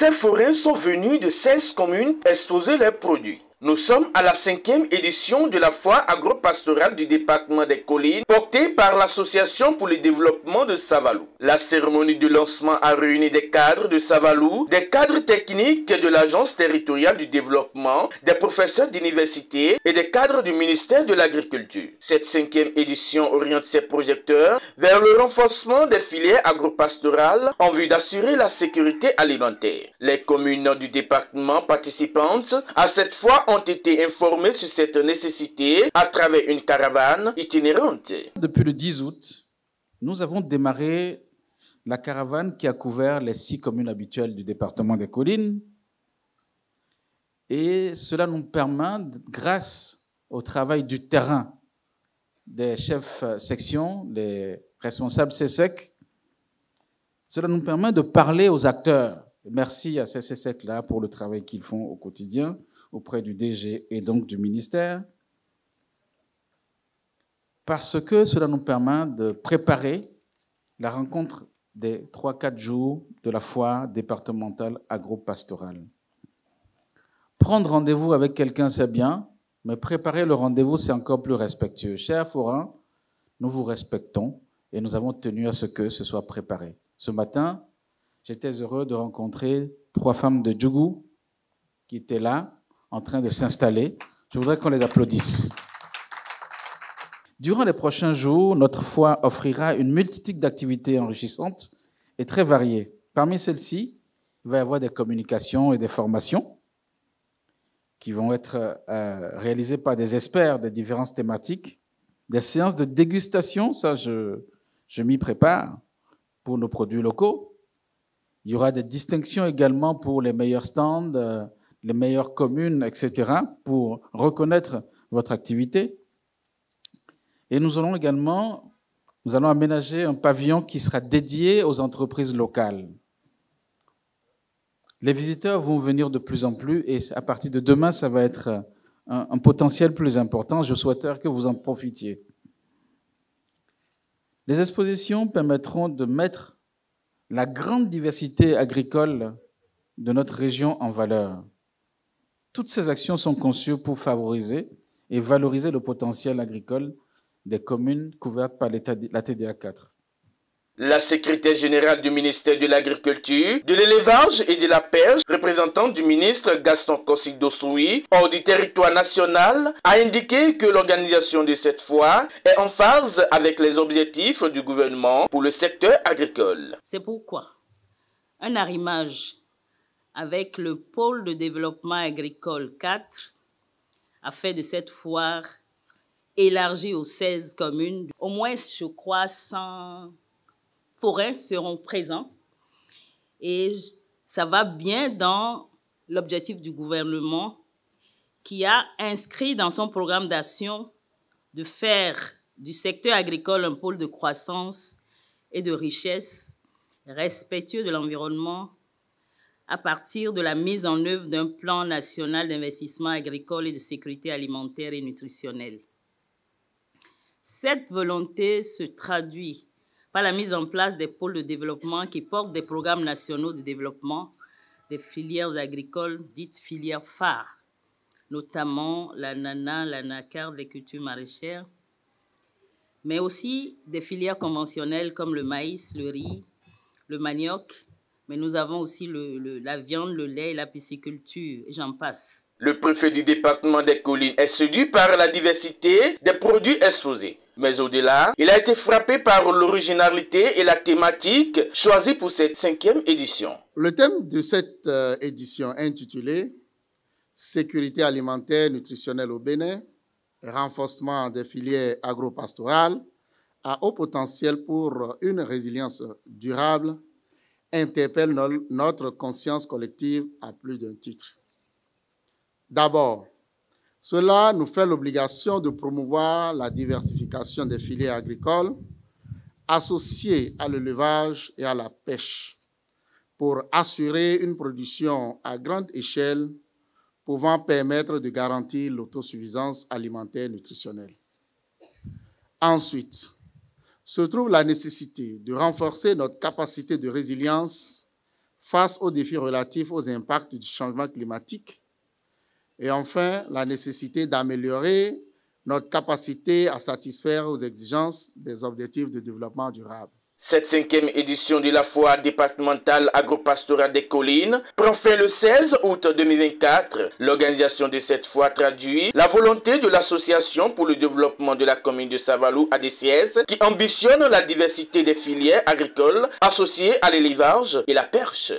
Ces forains sont venus de 16 communes exposer leurs produits. Nous sommes à la 5e édition de la foire agro-pastorale du département des Collines, portée par l'Association pour le développement de Savalou. La cérémonie de lancement a réuni des cadres de Savalou, des cadres techniques de l'Agence territoriale du développement, des professeurs d'université et des cadres du ministère de l'Agriculture. Cette 5e édition oriente ses projecteurs vers le renforcement des filières agro-pastorales en vue d'assurer la sécurité alimentaire. Les communes du département participantes à cette foire ont été informés sur cette nécessité à travers une caravane itinérante. Depuis le 10 août, nous avons démarré la caravane qui a couvert les 6 communes habituelles du département des Collines. Et cela nous permet, grâce au travail du terrain des chefs section, des responsables CSEC, cela nous permet de parler aux acteurs. Merci à ces CSEC-là pour le travail qu'ils font au quotidien, auprès du DG et donc du ministère, parce que cela nous permet de préparer la rencontre des 3-4 jours de la foire départementale agro-pastorale. Prendre rendez-vous avec quelqu'un, c'est bien, mais préparer le rendez-vous, c'est encore plus respectueux. Chers forains, nous vous respectons et nous avons tenu à ce que ce soit préparé. Ce matin, j'étais heureux de rencontrer 3 femmes de Djougou qui étaient là, en train de s'installer. Je voudrais qu'on les applaudisse. Durant les prochains jours, notre foire offrira une multitude d'activités enrichissantes et très variées. Parmi celles-ci, il va y avoir des communications et des formations qui vont être réalisées par des experts des différentes thématiques, des séances de dégustation, ça je m'y prépare, pour nos produits locaux. Il y aura des distinctions également pour les meilleurs stands, les meilleures communes, etc., pour reconnaître votre activité. Et nous allons aménager un pavillon qui sera dédié aux entreprises locales. Les visiteurs vont venir de plus en plus et à partir de demain, ça va être un potentiel plus important. Je souhaiterais que vous en profitiez. Les expositions permettront de mettre la grande diversité agricole de notre région en valeur. Toutes ces actions sont conçues pour favoriser et valoriser le potentiel agricole des communes couvertes par la TDA 4. La secrétaire générale du ministère de l'Agriculture, de l'Élevage et de la Pêche, représentante du ministre Gaston Kossi-Dossoui, hors du territoire national, a indiqué que l'organisation de cette foire est en phase avec les objectifs du gouvernement pour le secteur agricole. C'est pourquoi un arrimage avec le pôle de développement agricole 4 a fait de cette foire élargie aux 16 communes. Au moins, je crois, 100 forains seront présents et ça va bien dans l'objectif du gouvernement qui a inscrit dans son programme d'action de faire du secteur agricole un pôle de croissance et de richesse respectueux de l'environnement à partir de la mise en œuvre d'un plan national d'investissement agricole et de sécurité alimentaire et nutritionnelle. Cette volonté se traduit par la mise en place des pôles de développement qui portent des programmes nationaux de développement des filières agricoles dites filières phares, notamment l'ananas, l'anacarde, les cultures maraîchères, mais aussi des filières conventionnelles comme le maïs, le riz, le manioc, mais nous avons aussi la viande, le lait et la pisciculture, et j'en passe. Le préfet du département des Collines est séduit par la diversité des produits exposés. Mais au-delà, il a été frappé par l'originalité et la thématique choisie pour cette 5e édition. Le thème de cette édition intitulé « Sécurité alimentaire nutritionnelle au Bénin, renforcement des filières agro-pastorales à haut potentiel pour une résilience durable » interpelle notre conscience collective à plus d'un titre. D'abord, cela nous fait l'obligation de promouvoir la diversification des filières agricoles associées à l'élevage et à la pêche pour assurer une production à grande échelle pouvant permettre de garantir l'autosuffisance alimentaire nutritionnelle. Ensuite, se trouve la nécessité de renforcer notre capacité de résilience face aux défis relatifs aux impacts du changement climatique. Et enfin, la nécessité d'améliorer notre capacité à satisfaire aux exigences des objectifs de développement durable. Cette 5e édition de la foire départementale agropastorale des collines prend fin le 16 août 2024. L'organisation de cette foire traduit la volonté de l'Association pour le développement de la commune de Savalou ADCS qui ambitionne la diversité des filières agricoles associées à l'élevage et la perche.